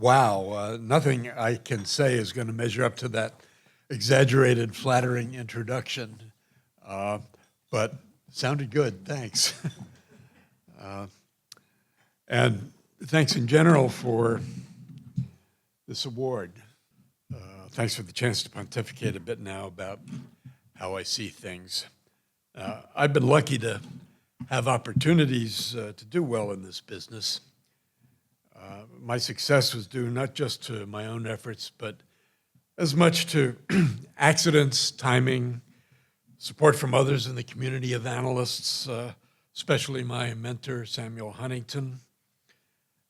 Wow, nothing I can say is going to measure up to that exaggerated, flattering introduction, uh, but sounded good, thanks. uh, and thanks in general for this award. Thanks for the chance to pontificate a bit now about how I see things. I've been lucky to have opportunities to do well in this business. My success was due not just to my own efforts, but as much to accidents, timing, support from others in the community of analysts, especially my mentor, Samuel Huntington,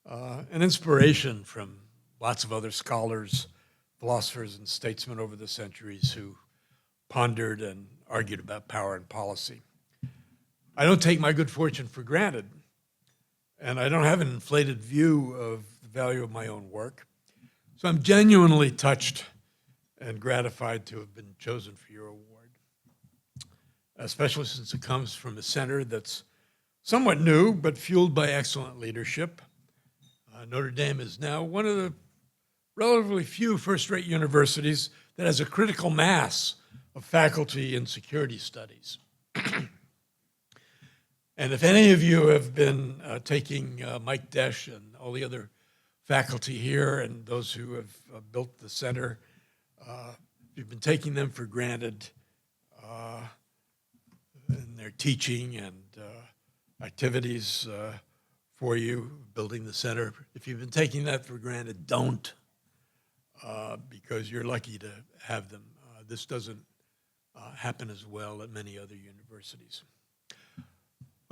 and inspiration from lots of other scholars, philosophers, and statesmen over the centuries who pondered and argued about power and policy. I don't take my good fortune for granted, and I don't have an inflated view of the value of my own work. So I'm genuinely touched and gratified to have been chosen for your award, especially since it comes from a center that's somewhat new, but fueled by excellent leadership. Notre Dame is now one of the relatively few first-rate universities that has a critical mass of faculty in security studies. And if any of you have been taking Mike Desch and all the other faculty here and those who have built the center, you've been taking them for granted in their teaching and activities for you, building the center. If you've been taking that for granted, don't, because you're lucky to have them. This doesn't happen as well at many other universities.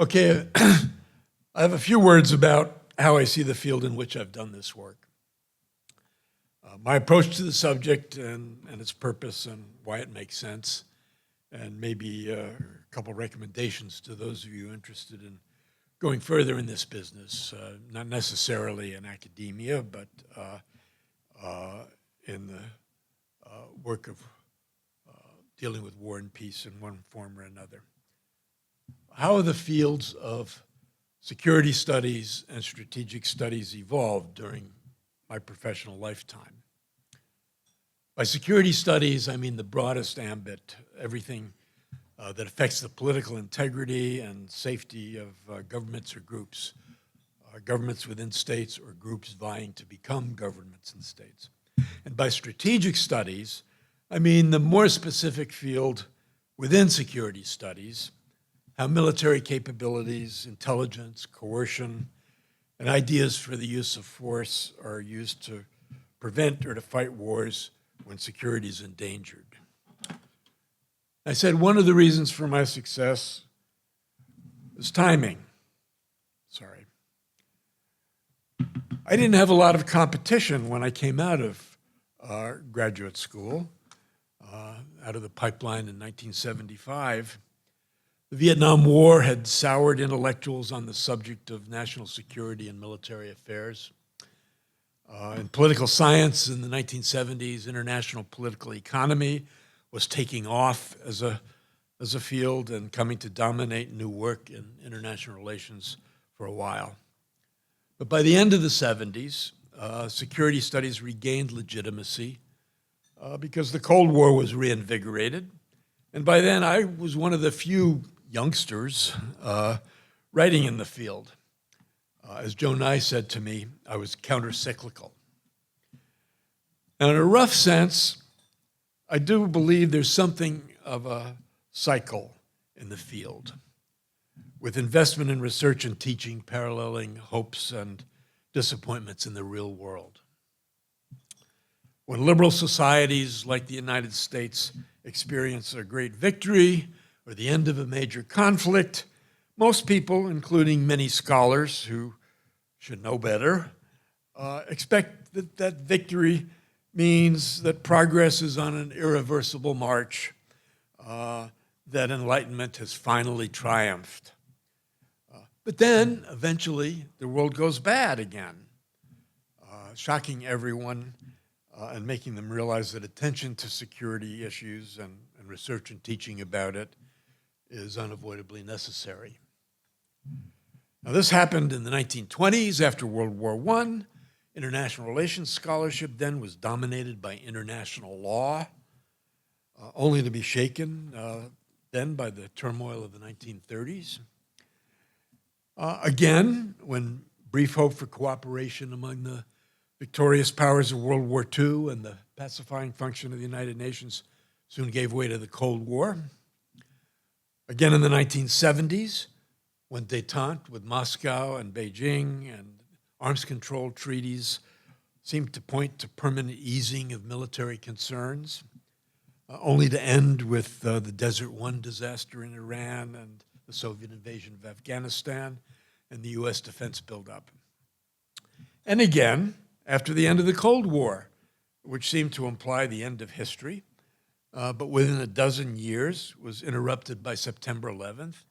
Okay, I have a few words about how I see the field in which I've done this work. My approach to the subject and its purpose and why it makes sense, and maybe a couple recommendations to those of you interested in going further in this business, not necessarily in academia, but in the work of dealing with war and peace in one form or another. How have the fields of security studies and strategic studies evolved during my professional lifetime? By security studies, I mean the broadest ambit, everything that affects the political integrity and safety of governments or groups, governments within states or groups vying to become governments and states. And by strategic studies, I mean the more specific field within security studies, how military capabilities, intelligence, coercion, and ideas for the use of force are used to prevent or to fight wars when security is endangered. I said one of the reasons for my success is timing. Sorry. I didn't have a lot of competition when I came out of graduate school, out of the pipeline in 1975. The Vietnam War had soured intellectuals on the subject of national security and military affairs. In political science in the 1970s, international political economy was taking off as a field and coming to dominate new work in international relations for a while. But by the end of the 70s, security studies regained legitimacy because the Cold War was reinvigorated. And by then, I was one of the few youngsters writing in the field. As Joe Nye said to me, I was counter-cyclical. Now, in a rough sense, I do believe there's something of a cycle in the field, with investment in research and teaching paralleling hopes and disappointments in the real world. When liberal societies like the United States experience a great victory or the end of a major conflict, most people, including many scholars who should know better, expect that that victory means that progress is on an irreversible march, that enlightenment has finally triumphed. But then, eventually, the world goes bad again, shocking everyone and making them realize that attention to security issues and research and teaching about it is unavoidably necessary. Now, this happened in the 1920s after World War I, International relations scholarship then was dominated by international law, only to be shaken then by the turmoil of the 1930s. Again, when brief hope for cooperation among the victorious powers of World War II and the pacifying function of the United Nations soon gave way to the Cold War. Again in the 1970s, when détente with Moscow and Beijing and arms control treaties seemed to point to permanent easing of military concerns, only to end with the Desert One disaster in Iran and the Soviet invasion of Afghanistan and the U.S. defense buildup. And again, after the end of the Cold War, which seemed to imply the end of history, but within a dozen years was interrupted by September 11th.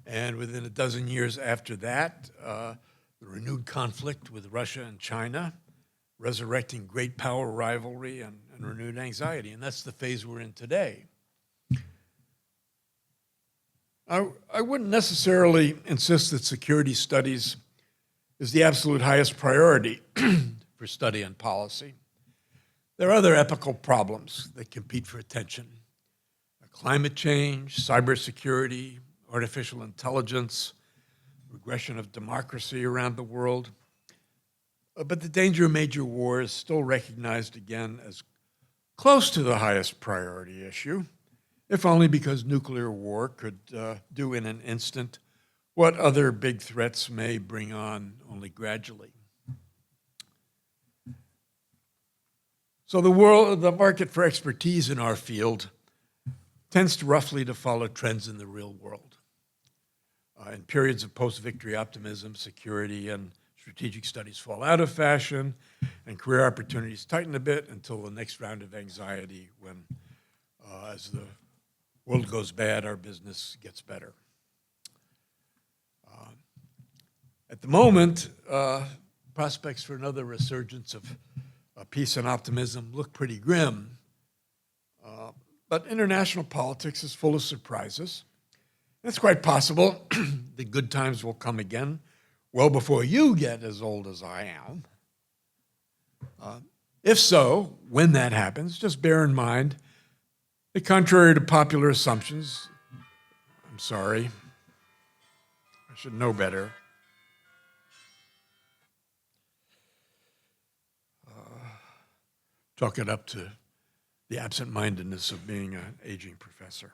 And within a dozen years after that, the renewed conflict with Russia and China, resurrecting great power rivalry and renewed anxiety. And that's the phase we're in today. I wouldn't necessarily insist that security studies is the absolute highest priority for study and policy. There are other epical problems that compete for attention. Climate change, cybersecurity, artificial intelligence, regression of democracy around the world. But the danger of major war is still recognized again as close to the highest priority issue, if only because nuclear war could do in an instant what other big threats may bring on only gradually. So the market for expertise in our field tends to roughly to follow trends in the real world. In periods of post-victory optimism, security and strategic studies fall out of fashion, and career opportunities tighten a bit until the next round of anxiety when, as the world goes bad, our business gets better. At the moment, prospects for another resurgence of peace and optimism look pretty grim. But international politics is full of surprises. It's quite possible the good times will come again well before you get as old as I am. If so, when that happens, just bear in mind that contrary to popular assumptions, I'm sorry, I should know better. Chalk it up to the absent-mindedness of being an aging professor.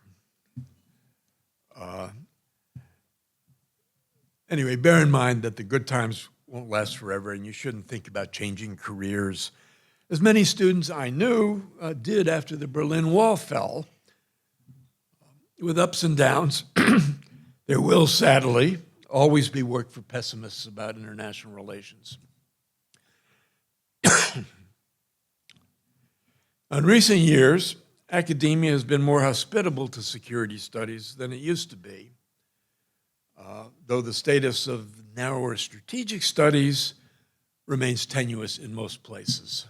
Anyway, bear in mind that the good times won't last forever, and you shouldn't think about changing careers, as many students I knew did after the Berlin Wall fell. With ups and downs, there will, sadly, always be work for pessimists about international relations. In recent years, academia has been more hospitable to security studies than it used to be, though the status of narrower strategic studies remains tenuous in most places.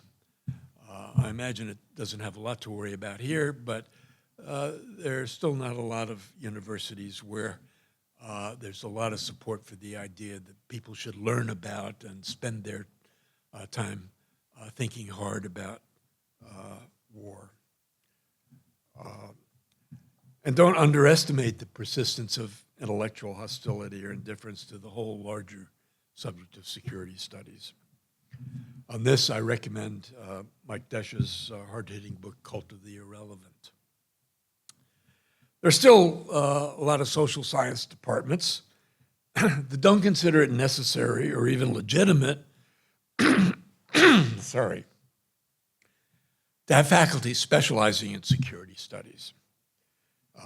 I imagine it doesn't have a lot to worry about here, but there's still not a lot of universities where there's a lot of support for the idea that people should learn about and spend their time thinking hard about war. And don't underestimate the persistence of intellectual hostility or indifference to the whole larger subject of security studies. On this, I recommend Mike Desch's hard-hitting book, Cult of the Irrelevant. There's still a lot of social science departments that don't consider it necessary or even legitimate, sorry, to have faculty specializing in security studies.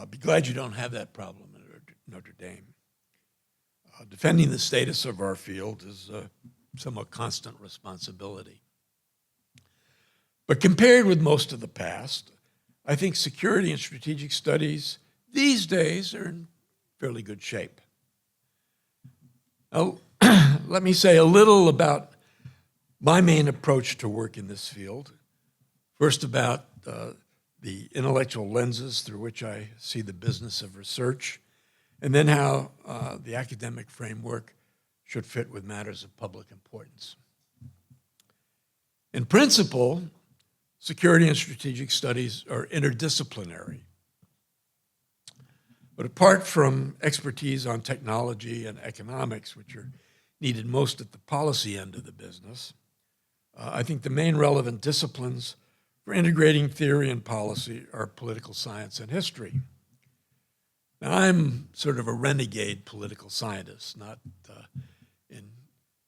Be glad you don't have that problem at Notre Dame. Defending the status of our field is a somewhat constant responsibility. But compared with most of the past, I think security and strategic studies these days are in fairly good shape. Now, let me say a little about my main approach to work in this field. First, about the intellectual lenses through which I see the business of research, and then how the academic framework should fit with matters of public importance. In principle, security and strategic studies are interdisciplinary. But apart from expertise on technology and economics, which are needed most at the policy end of the business, I think the main relevant disciplines for integrating theory and policy are political science and history. Now, I'm sort of a renegade political scientist, not in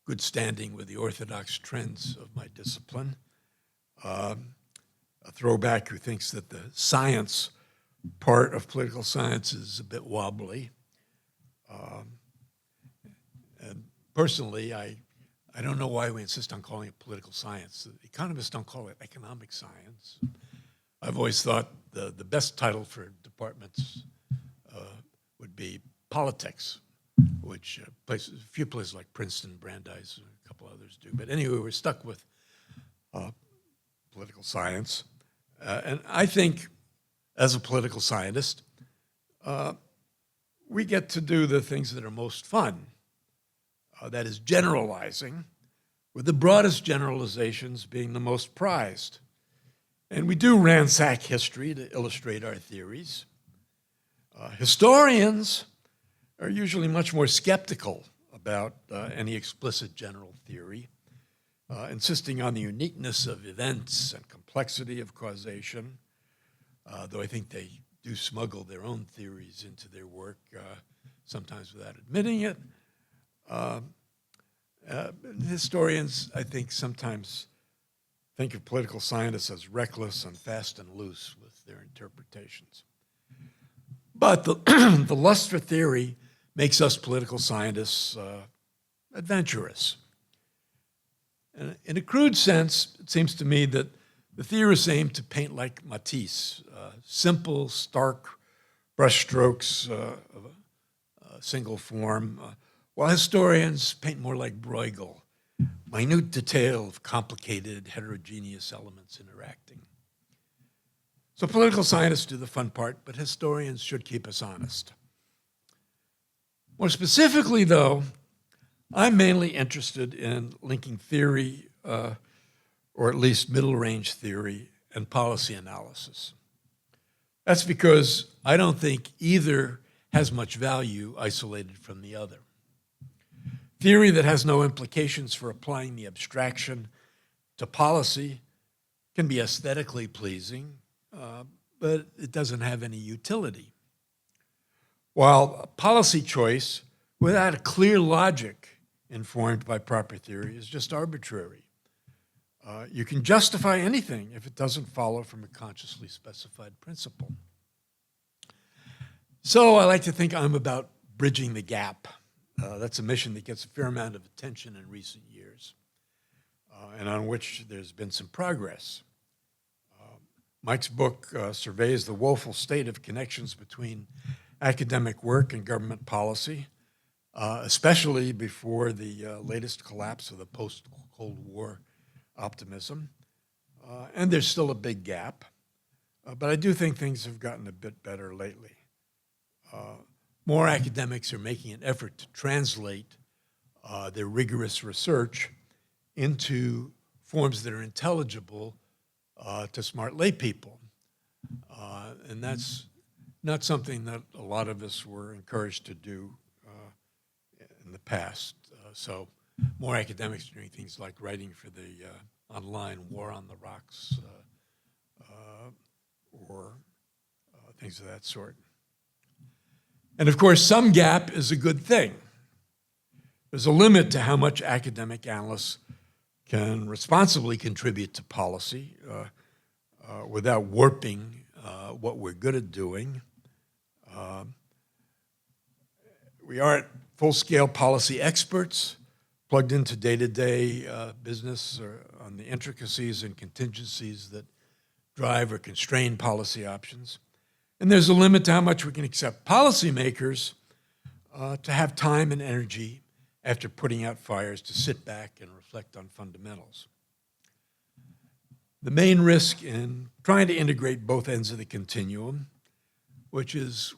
good standing with the orthodox trends of my discipline. A throwback who thinks that the science part of political science is a bit wobbly. And personally, I don't know why we insist on calling it political science. The economists don't call it economic science. I've always thought the best title for departments would be politics, which a few places like Princeton, Brandeis, and a couple others do. But anyway, we're stuck with political science. And I think, as a political scientist, we get to do the things that are most fun. That is generalizing, with the broadest generalizations being the most prized. And we do ransack history to illustrate our theories. Historians are usually much more skeptical about any explicit general theory, insisting on the uniqueness of events and complexity of causation, though I think they do smuggle their own theories into their work, sometimes without admitting it. Historians, I think, sometimes think of political scientists as reckless and fast and loose with their interpretations. But the lust for theory makes us political scientists adventurous. And in a crude sense, it seems to me that the theorists aim to paint like Matisse, simple, stark brushstrokes of a single form, while historians paint more like Bruegel, minute detail of complicated, heterogeneous elements interacting. So political scientists do the fun part, but historians should keep us honest. More specifically, though, I'm mainly interested in linking theory, or at least middle-range theory, and policy analysis. That's because I don't think either has much value isolated from the other. Theory that has no implications for applying the abstraction to policy can be aesthetically pleasing, but it doesn't have any utility. While a policy choice without a clear logic informed by proper theory is just arbitrary. You can justify anything if it doesn't follow from a consciously specified principle. So I like to think I'm about bridging the gap. That's a mission that gets a fair amount of attention in recent years, and on which there's been some progress. Mike's book surveys the woeful state of connections between academic work and government policy, especially before the latest collapse of the post-Cold War optimism. And there's still a big gap, but I do think things have gotten a bit better lately. More academics are making an effort to translate their rigorous research into forms that are intelligible to smart lay people. And that's not something that a lot of us were encouraged to do in the past. So more academics are doing things like writing for the online War on the Rocks or things of that sort. And of course, some gap is a good thing. There's a limit to how much academic analysts can responsibly contribute to policy without warping what we're good at doing. We aren't full-scale policy experts plugged into day-to-day business or on the intricacies and contingencies that drive or constrain policy options. And there's a limit to how much we can accept policymakers to have time and energy after putting out fires to sit back and reflect on fundamentals. The main risk in trying to integrate both ends of the continuum, which is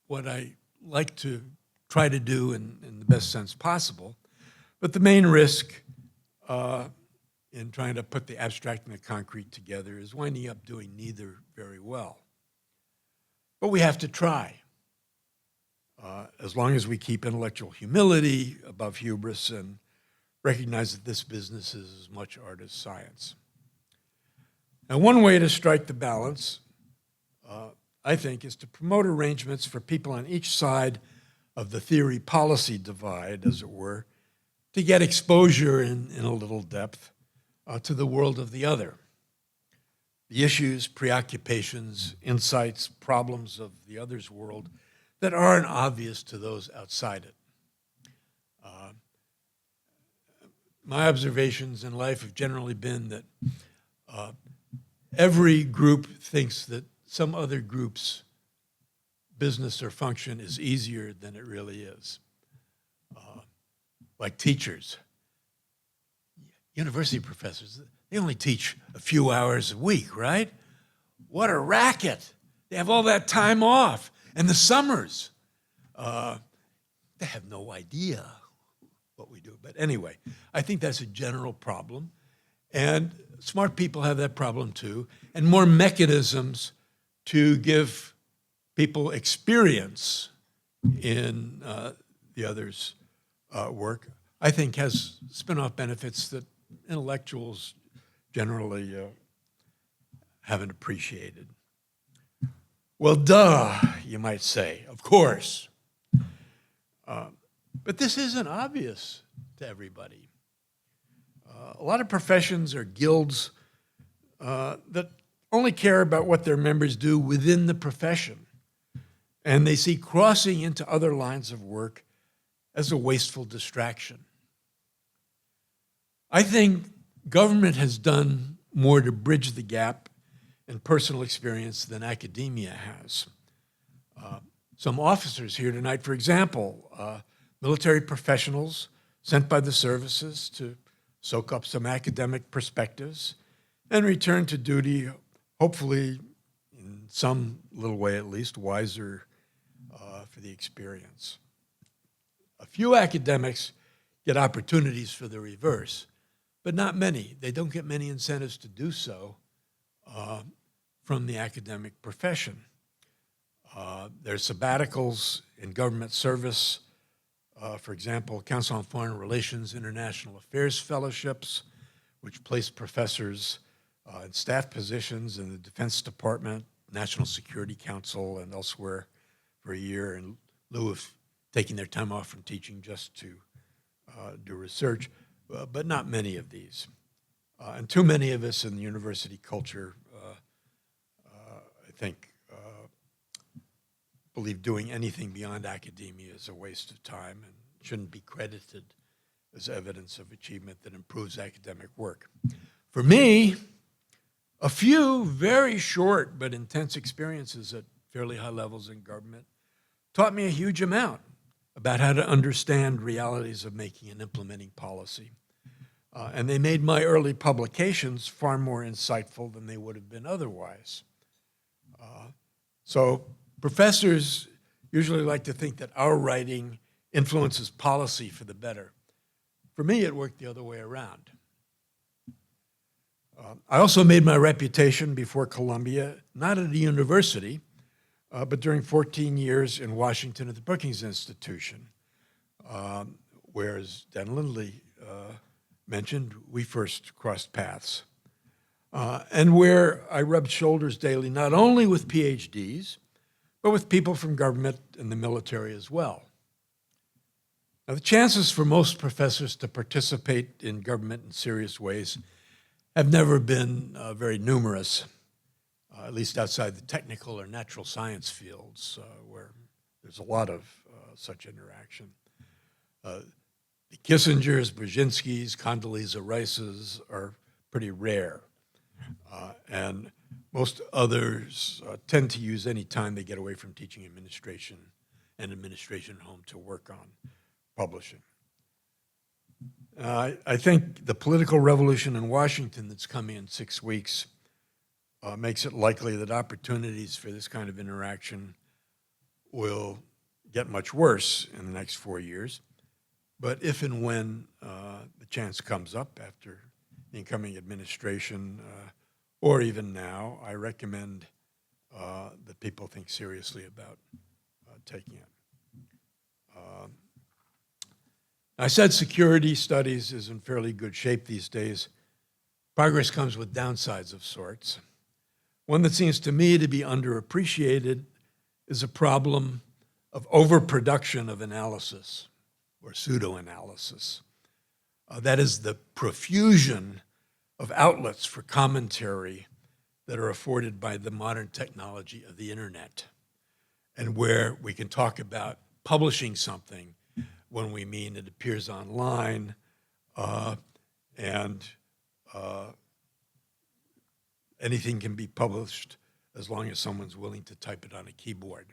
what I like to try to do in the best sense possible, but the main risk in trying to put the abstract and the concrete together is winding up doing neither very well. But we have to try. As long as we keep intellectual humility above hubris and recognize that this business is as much art as science. Now, one way to strike the balance, I think, is to promote arrangements for people on each side of the theory-policy divide, as it were, to get exposure in a little depth to the world of the other. The issues, preoccupations, insights, problems of the other's world that aren't obvious to those outside it. My observations in life have generally been that every group thinks that some other group's business or function is easier than it really is. Like teachers. University professors, they only teach a few hours a week, right? What a racket. They have all that time off. And the summers, they have no idea what we do. But anyway, I think that's a general problem. And smart people have that problem too. And more mechanisms to give people experience in the other's work, I think has spin-off benefits that intellectuals generally haven't appreciated. Well, duh, you might say, of course. But this isn't obvious to everybody. A lot of professions or guilds that only care about what their members do within the profession, and they see crossing into other lines of work as a wasteful distraction. I think government has done more to bridge the gap in personal experience than academia has. Some officers here tonight, for example, military professionals sent by the services to soak up some academic perspectives and return to duty, hopefully in some little way at least, wiser for the experience. A few academics get opportunities for the reverse, but not many. They don't get many incentives to do so from the academic profession. There's sabbaticals in government service. For example, Council on Foreign Relations International Affairs Fellowships, which place professors in staff positions in the Defense Department, National Security Council, and elsewhere for a year in lieu of taking their time off from teaching just to do research, but not many of these. And too many of us in the university culture, I think, believe doing anything beyond academia is a waste of time and shouldn't be credited as evidence of achievement that improves academic work. For me, a few very short but intense experiences at fairly high levels in government taught me a huge amount about how to understand realities of making and implementing policy. And they made my early publications far more insightful than they would have been otherwise. So professors usually like to think that our writing influences policy for the better. For me, it worked the other way around. I also made my reputation before Columbia, not at a university, but during 14 years in Washington at the Brookings Institution, where, as Dan Lindley mentioned, we first crossed paths, and where I rubbed shoulders daily, not only with PhDs, but with people from government and the military as well. Now, the chances for most professors to participate in government in serious ways have never been very numerous, at least outside the technical or natural science fields, where there's a lot of such interaction. The Kissingers, Brzezinskis, Condoleezza Rices are pretty rare. And most others tend to use any time they get away from teaching administration and administration at home to work on publishing. I think the political revolution in Washington that's coming in 6 weeks makes it likely that opportunities for this kind of interaction will get much worse in the next 4 years. But if and when the chance comes up after the incoming administration, or even now, I recommend that people think seriously about taking it. I said security studies is in fairly good shape these days. Progress comes with downsides of sorts. One that seems to me to be underappreciated is a problem of overproduction of analysis or pseudo-analysis. That is the profusion of outlets for commentary that are afforded by the modern technology of the internet, and where we can talk about publishing something when we mean it appears online, and anything can be published as long as someone's willing to type it on a keyboard.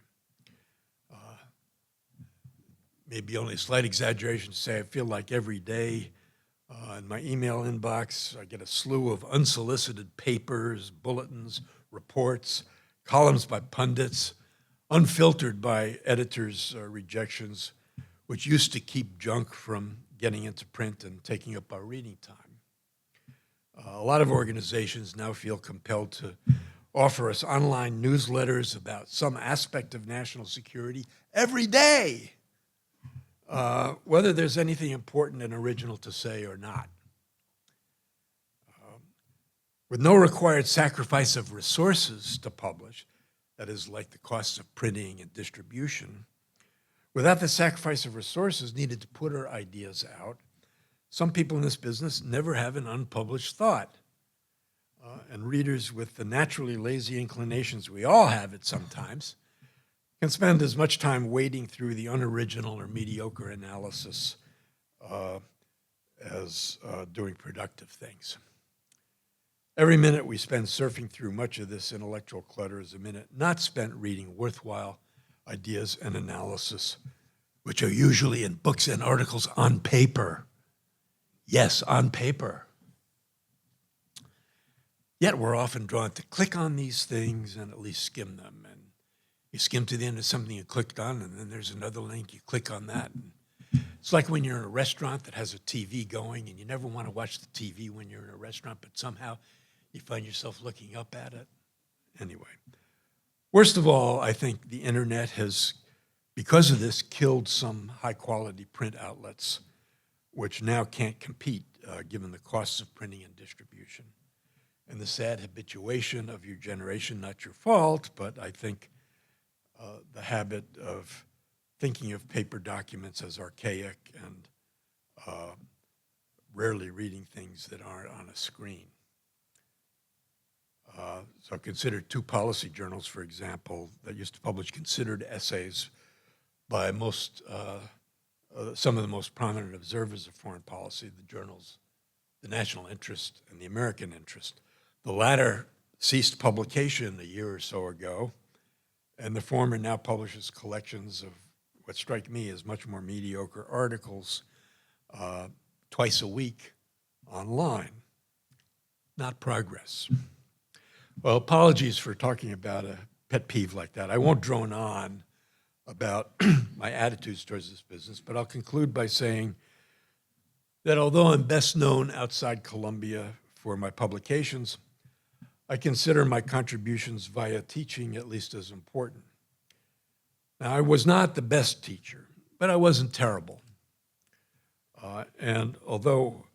Maybe only a slight exaggeration to say I feel like every day in my email inbox I get a slew of unsolicited papers, bulletins, reports, columns by pundits, unfiltered by editors' rejections, which used to keep junk from getting into print and taking up our reading time. A lot of organizations now feel compelled to offer us online newsletters about some aspect of national security every day, whether there's anything important and original to say or not. With no required sacrifice of resources to publish, that is like the costs of printing and distribution, without the sacrifice of resources needed to put our ideas out, some people in this business never have an unpublished thought. And readers with the naturally lazy inclinations we all have at some times can spend as much time wading through the unoriginal or mediocre analysis as doing productive things. Every minute we spend surfing through much of this intellectual clutter is a minute not spent reading worthwhile ideas and analysis, which are usually in books and articles on paper. Yes, on paper. Yet we're often drawn to click on these things and at least skim them. And you skim to the end of something you clicked on, and then there's another link, you click on that. And it's like when you're in a restaurant that has a TV going, and you never want to watch the TV when you're in a restaurant, but somehow you find yourself looking up at it. Anyway, worst of all, I think the internet has, because of this, killed some high-quality print outlets, which now can't compete given the costs of printing and distribution. And the sad habituation of your generation, not your fault, but I think the habit of thinking of paper documents as archaic and rarely reading things that aren't on a screen. So consider two policy journals, for example, that used to publish considered essays by some of the most prominent observers of foreign policy, the journals, The National Interest and The American Interest. The latter ceased publication a year or so ago, and the former now publishes collections of what strike me as much more mediocre articles twice a week online. Not progress. Well, apologies for talking about a pet peeve like that. I won't drone on about my attitudes towards this business, but I'll conclude by saying that although I'm best known outside Columbia for my publications, I consider my contributions via teaching at least as important. Now, I was not the best teacher, but I wasn't terrible. And although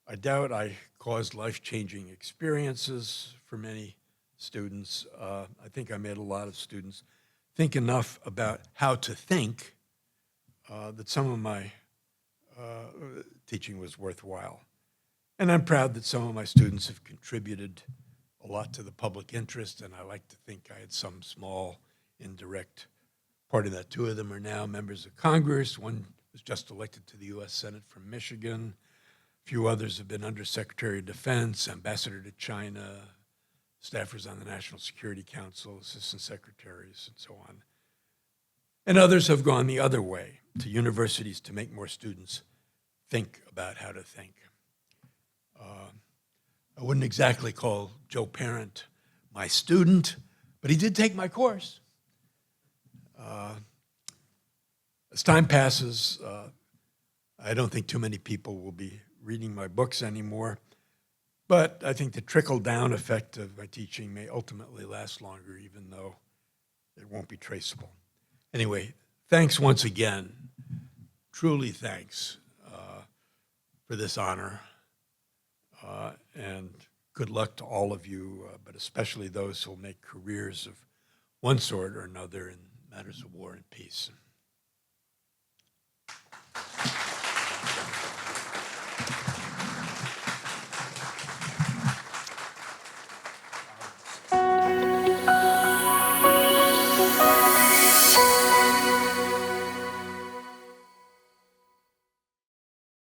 I doubt I caused life-changing experiences for many students, I think I made a lot of students think enough about how to think that some of my teaching was worthwhile. And I'm proud that some of my students have contributed a lot to the public interest, and I like to think I had some small, indirect part of that. Two of them are now members of Congress. One was just elected to the U.S. Senate from Michigan. A few others have been Undersecretary of Defense, Ambassador to China, staffers on the National Security Council, assistant secretaries, and so on. And others have gone the other way, to universities to make more students think about how to think. I wouldn't exactly call Joe Parent my student, but he did take my course. As time passes, I don't think too many people will be reading my books anymore, But I think the trickle-down effect of my teaching may ultimately last longer, even though it won't be traceable. Anyway, thanks once again. Truly thanks for this honor. And good luck to all of you, but especially those who will make careers of one sort or another in matters of war and peace.